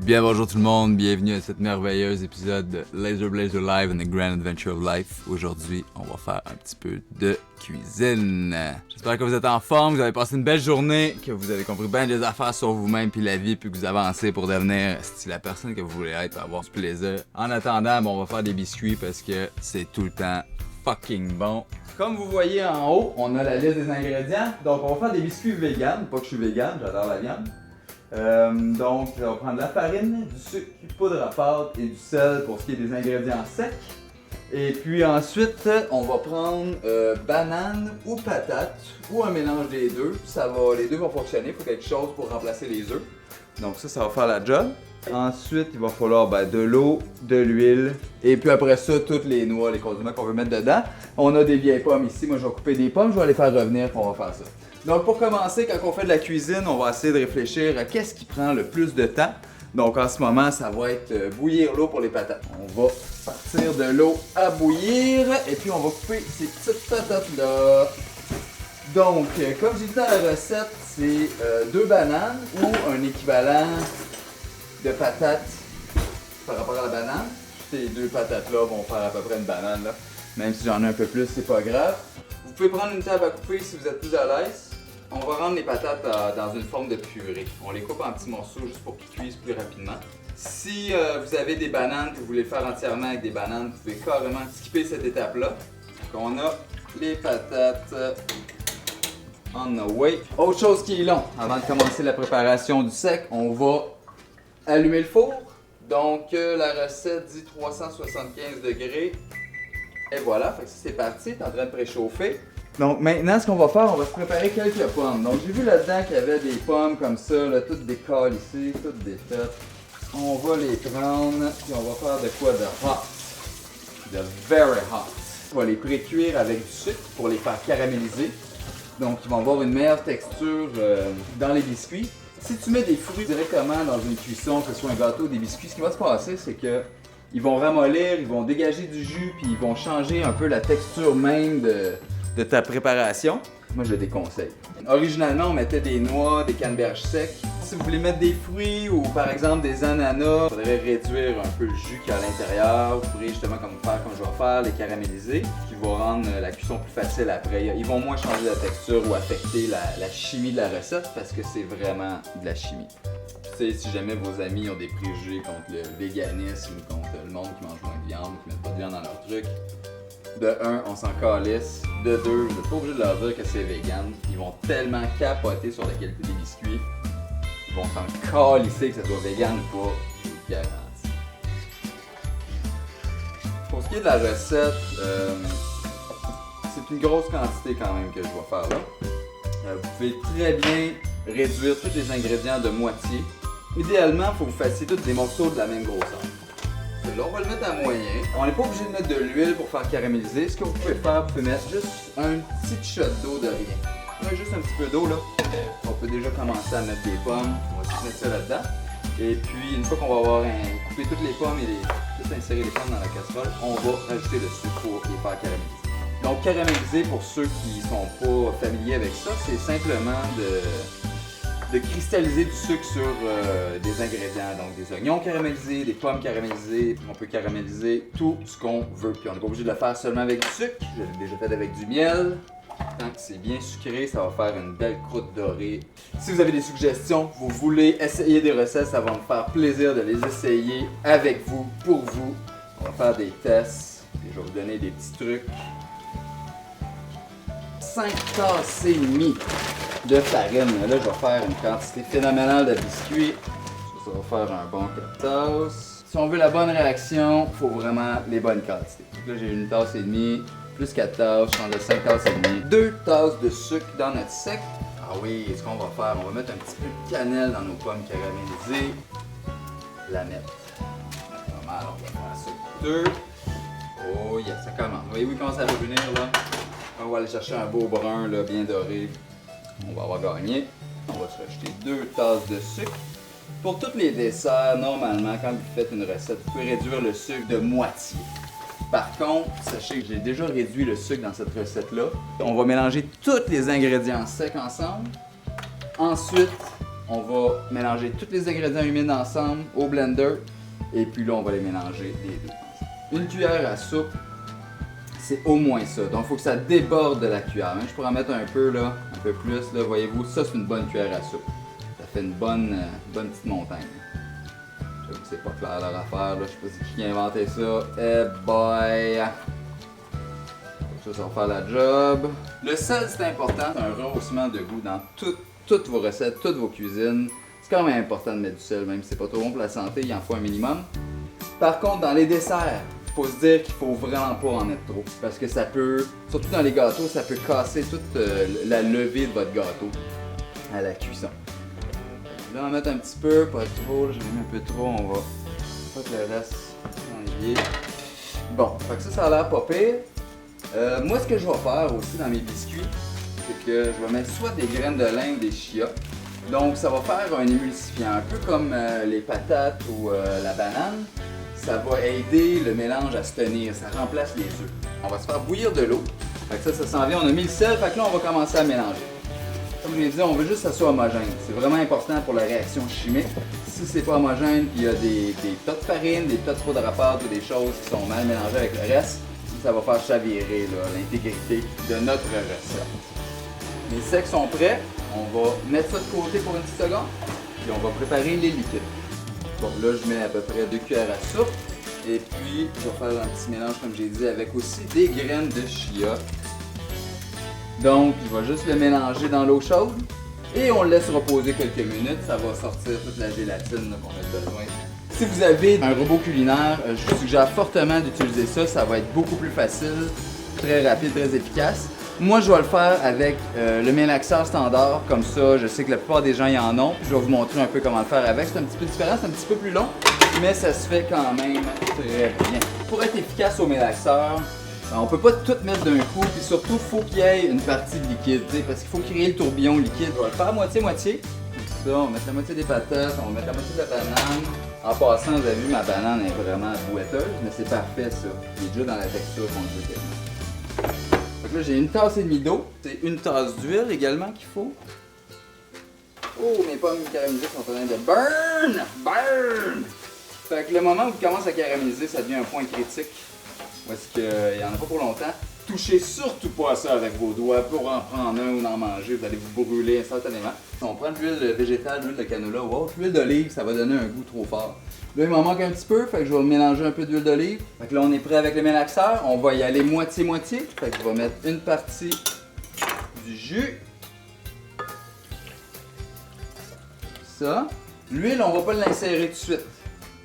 Bien bonjour tout le monde, bienvenue à cette merveilleuse épisode de Laser Blazer Live and the Grand Adventure of Life. Aujourd'hui, on va faire un petit peu de cuisine. J'espère que vous êtes en forme, vous avez passé une belle journée, que vous avez compris bien des affaires sur vous-même puis la vie, puis que vous avancez pour devenir la personne que vous voulez être, pour avoir du plaisir. En attendant, on va faire des biscuits parce que c'est tout le temps fucking bon. Comme vous voyez en haut, on a la liste des ingrédients. Donc on va faire des biscuits vegan, pas que je suis vegan, j'adore la viande. Donc, on va prendre de la farine, du sucre, du poudre à pâte et du sel pour ce qui est des ingrédients secs. Et puis ensuite, on va prendre banane ou patate ou un mélange des deux. Les deux vont fonctionner, il faut quelque chose pour remplacer les œufs. Donc ça va faire la job. Ensuite, il va falloir de l'eau, de l'huile et puis après ça, toutes les noix, les condiments qu'on veut mettre dedans. On a des vieilles pommes ici, moi je vais couper des pommes, je vais les faire revenir et on va faire ça. Donc pour commencer, quand on fait de la cuisine, on va essayer de réfléchir à qu'est-ce qui prend le plus de temps. Donc en ce moment, ça va être bouillir l'eau pour les patates. On va partir de l'eau à bouillir et puis on va couper ces petites patates-là. Donc, comme j'ai dit dans la recette, c'est 2 bananes ou un équivalent de patates par rapport à la banane. Ces 2 patates-là vont faire à peu près une banane, là. Même si j'en ai un peu plus, c'est pas grave. Vous pouvez prendre une table à couper si vous êtes plus à l'aise. On va rendre les patates dans une forme de purée. On les coupe en petits morceaux juste pour qu'ils cuisent plus rapidement. Si vous avez des bananes que vous voulez faire entièrement avec des bananes, vous pouvez carrément skipper cette étape-là. Donc on a les patates on the way. Autre chose qui est long, avant de commencer la préparation du sec, on va allumer le four. Donc la recette dit 375 degrés. Et voilà, fait que ça c'est parti, c'est en train de préchauffer. Donc maintenant, ce qu'on va faire, on va se préparer quelques pommes. Donc j'ai vu là-dedans qu'il y avait des pommes comme ça, là, toutes décalissées, toutes défaites. On va les prendre, puis on va faire de quoi de hot. De very hot. On va les pré-cuire avec du sucre pour les faire caraméliser. Donc ils vont avoir une meilleure texture dans les biscuits. Si tu mets des fruits directement dans une cuisson, que ce soit un gâteau ou des biscuits, ce qui va se passer, c'est que ils vont ramollir, ils vont dégager du jus, puis ils vont changer un peu la texture même de ta préparation. Moi, je le déconseille. Originalement, on mettait des noix, des canneberges secs. Si vous voulez mettre des fruits ou par exemple des ananas, il faudrait réduire un peu le jus qu'il y a à l'intérieur. Vous pourrez justement comme je vais faire, les caraméliser, qui vont rendre la cuisson plus facile après. Ils vont moins changer la texture ou affecter la chimie de la recette parce que c'est vraiment de la chimie. Tu sais, si jamais vos amis ont des préjugés contre le véganisme, contre le monde qui mange moins de viande, qui mettent pas de viande dans leur truc, de 1, on s'en calisse. De 2, vous n'êtes pas obligé de leur dire que c'est vegan. Ils vont tellement capoter sur la qualité des biscuits. Ils vont s'en calisser que ce soit vegan ou pas. Je vous le garantis. Pour ce qui est de la recette, c'est une grosse quantité quand même que je vais faire là. Vous pouvez très bien réduire tous les ingrédients de moitié. Idéalement, il faut que vous fassiez tous des morceaux de la même grosseur. Là, on va le mettre à moyen. On n'est pas obligé de mettre de l'huile pour faire caraméliser. Ce que vous pouvez faire, vous pouvez mettre juste un petit shot d'eau de rien. On a juste un petit peu d'eau là. On peut déjà commencer à mettre des pommes. On va juste mettre ça là-dedans. Et puis, une fois qu'on va avoir coupé toutes les pommes et juste insérer les pommes dans la casserole, on va rajouter le sucre pour les faire caraméliser. Donc, caraméliser, pour ceux qui ne sont pas familiers avec ça, c'est simplement de cristalliser du sucre sur des ingrédients, donc des oignons caramélisés, des pommes caramélisées. On peut caraméliser tout ce qu'on veut. Puis on n'est pas obligé de le faire seulement avec du sucre. Je l'ai déjà fait avec du miel. Tant que c'est bien sucré, ça va faire une belle croûte dorée. Si vous avez des suggestions, vous voulez essayer des recettes, ça va me faire plaisir de les essayer avec vous, pour vous. On va faire des tests et je vais vous donner des petits trucs. 5 tasses et demie de farine. Là, je vais faire une quantité phénoménale de biscuits. Ça va faire un bon 4 tasses. Si on veut la bonne réaction, il faut vraiment les bonnes quantités. Donc là, j'ai une tasse et demie, plus 4 tasses, je change de 5 tasses et demie. 2 tasses de sucre dans notre sec. Ah oui, ce qu'on va faire, on va mettre un petit peu de cannelle dans nos pommes caramélisées. La mettre. Pas mal, on va faire ça. 2. Oh yes, ça commence. Vous voyez où il commence à revenir là? On va aller chercher un beau brun là, bien doré. On va avoir gagné. On va se rajouter 2 tasses de sucre. Pour tous les desserts, normalement, quand vous faites une recette, vous pouvez réduire le sucre de moitié. Par contre, sachez que j'ai déjà réduit le sucre dans cette recette-là. On va mélanger tous les ingrédients secs ensemble. Ensuite, on va mélanger tous les ingrédients humides ensemble au blender. Et puis là, on va les mélanger les deux ensemble. Une cuillère à soupe, c'est au moins ça. Donc, il faut que ça déborde de la cuillère. Même je pourrais en mettre un peu, là, un peu plus. Là, voyez-vous, ça, c'est une bonne cuillère à soupe. Ça fait une bonne petite montagne. J'avoue que c'est pas clair leur affaire. Là. Je sais pas si qui a inventé ça. Eh boy! Ça va faire la job. Le sel, c'est important. C'est un rehaussement de goût dans toutes vos recettes, toutes vos cuisines. C'est quand même important de mettre du sel, même si c'est pas trop bon pour la santé, il en faut un minimum. Par contre, dans les desserts, il faut se dire qu'il faut vraiment pas en mettre trop. Parce que ça peut, surtout dans les gâteaux, ça peut casser toute la levée de votre gâteau à la cuisson. Là, on va mettre un petit peu, pas trop. J'en ai mis un peu trop, on va pas que le reste enlever. Bon, fait que ça a l'air pas pire. Moi, ce que je vais faire aussi dans mes biscuits, c'est que je vais mettre soit des graines de lin ou des chia. Donc, ça va faire un émulsifiant, un peu comme les patates ou la banane. Ça va aider le mélange à se tenir, ça remplace les œufs. On va se faire bouillir de l'eau. Fait que ça s'en vient, on a mis le sel, fait que là, on va commencer à mélanger. Comme je l'ai dit, on veut juste que ça soit homogène. C'est vraiment important pour la réaction chimique. Si c'est pas homogène, il y a des tas de farine, des tas de poudre à pâte ou des choses qui sont mal mélangées avec le reste, ça va faire chavirer l'intégrité de notre recette. Mes secs sont prêts. On va mettre ça de côté pour une petite seconde. Puis on va préparer les liquides. Bon, là, je mets à peu près 2 cuillères à soupe. Et puis, je vais faire un petit mélange, comme j'ai dit, avec aussi des graines de chia. Donc, je vais juste le mélanger dans l'eau chaude. Et on le laisse reposer quelques minutes. Ça va sortir toute la gélatine qu'on a besoin. Si vous avez un robot culinaire, je vous suggère fortement d'utiliser ça. Ça va être beaucoup plus facile, très rapide, très efficace. Moi, je vais le faire avec le Melaxar standard, comme ça, je sais que la plupart des gens y en ont. Je vais vous montrer un peu comment le faire avec. C'est un petit peu différent, c'est un petit peu plus long, mais ça se fait quand même très bien. Pour être efficace au Melaxar, on peut pas tout mettre d'un coup, puis surtout, il faut qu'il y ait une partie de liquide, parce qu'il faut créer le tourbillon liquide. On va le faire moitié-moitié. Comme ça, on va mettre la moitié des patates, on va mettre la moitié de la banane. En passant, vous avez vu, ma banane est vraiment boiteuse, mais c'est parfait ça. Il est déjà dans la texture qu'on veut tellement. Donc là, j'ai une tasse et demie d'eau. C'est une tasse d'huile également qu'il faut. Oh, mes pommes caramélisées sont en train de burn! Burn! Fait que le moment où il commence à caraméliser, ça devient un point critique. Parce qu'il n'y en a pas pour longtemps. Touchez surtout pas à ça avec vos doigts pour en prendre un ou en manger. Vous allez vous brûler instantanément. On prend de l'huile végétale, l'huile de canola ou autre. L'huile d'olive, ça va donner un goût trop fort. Là, il m'en manque un petit peu, fait que je vais mélanger un peu d'huile d'olive. Fait que là, on est prêt avec le mélaxeur. On va y aller moitié-moitié. Fait que je vais mettre une partie du jus. Ça. L'huile, on va pas l'insérer tout de suite.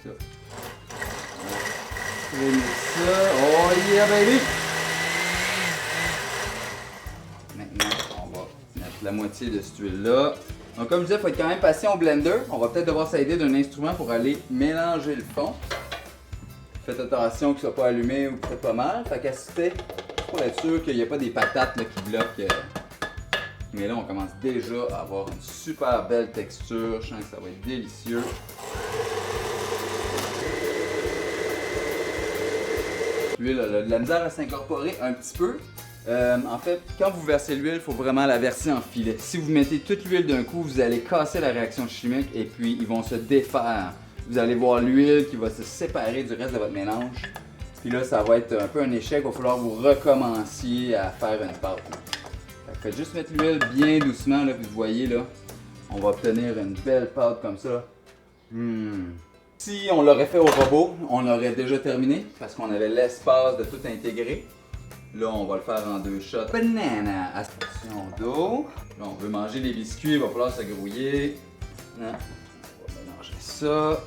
Ça. On va mettre ça. Oh yeah, baby! Maintenant, on va mettre la moitié de cette huile-là. Donc comme je disais, il faut être quand même patient au blender. On va peut-être devoir s'aider d'un instrument pour aller mélanger le fond. Faites attention qu'il ne soit pas allumé ou peut-être pas mal. Fait qu'assistez pour être sûr qu'il n'y a pas des patates là, qui bloquent. Mais là, on commence déjà à avoir une super belle texture. Je sens que ça va être délicieux. L'huile a de la misère à s'incorporer un petit peu. En fait, quand vous versez l'huile, il faut vraiment la verser en filet. Si vous mettez toute l'huile d'un coup, vous allez casser la réaction chimique et puis ils vont se défaire. Vous allez voir l'huile qui va se séparer du reste de votre mélange. Puis là, ça va être un peu un échec. Il va falloir que vous recommenciez à faire une pâte. Faites juste mettre l'huile bien doucement, là, puis vous voyez, là, on va obtenir une belle pâte comme ça. Si on l'aurait fait au robot, on aurait déjà terminé parce qu'on avait l'espace de tout intégrer. Là, on va le faire en 2 shots. Banana! Attention d'eau. Là, on veut manger les biscuits, il va falloir se grouiller. On va mélanger ça.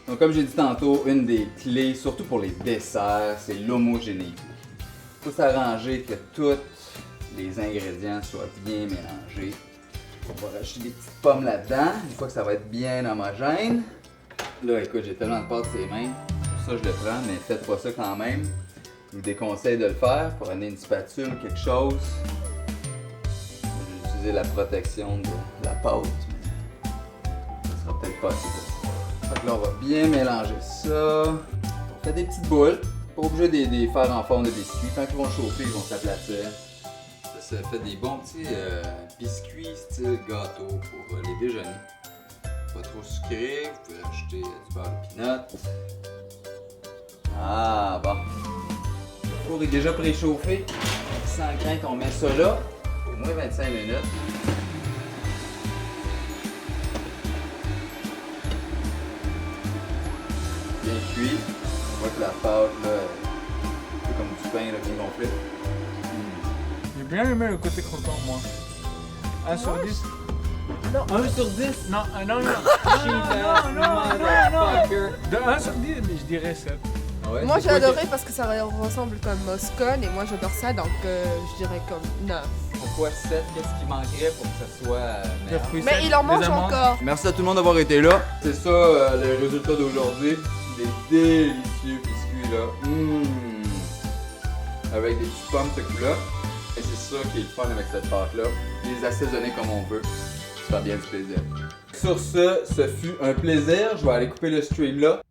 Donc, comme j'ai dit tantôt, une des clés, surtout pour les desserts, c'est l'homogénéité. Il faut s'arranger que tous les ingrédients soient bien mélangés. On va rajouter des petites pommes là-dedans, une fois que ça va être bien homogène. Là, écoute, j'ai tellement de pâte sur les mains, pour ça je le prends, mais faites pas ça quand même. Je vous déconseille de le faire. Prenez une spatule ou quelque chose. Je vais utiliser la protection de la pâte, mais ça sera peut-être pas assez pour ça. Fait que là, on va bien mélanger ça. On fait des petites boules. Pas obligé de les faire en forme de biscuits. Quand ils vont chauffer, ils vont s'aplatir. ça fait des bons petits biscuits style gâteau pour les déjeuners. Pas trop sucré, vous pouvez rajouter du beurre de peanut. Ah bon. Le four est déjà préchauffé. Sans crainte, on met ça là. Au moins 25 minutes. Bien cuit. On voit que la pâte là, un peu comme du pain là, bien gonflé. J'ai bien aimé le côté croquant, moi. 1 sur 10. Non. 1 sur 10? Non, non, non. Motherfucker. De 1 sur 10, je dirais 7. Ah ouais, Moi c'est j'ai quoi adoré parce que ça ressemble comme Moscone et moi j'adore ça donc je dirais comme 9. Pourquoi 7? Qu'est-ce qui manquerait pour que ça soit meilleur? Mais il en mange encore. Merci à tout le monde d'avoir été là. C'est ça le résultat d'aujourd'hui. Des délicieux biscuits là. Avec des petites pommes ce coup-là. Et c'est ça qui est le fun avec cette pâte-là. Les assaisonner comme on veut. Ça fait bien du plaisir. Sur ce fut un plaisir. Je vais aller couper le stream là.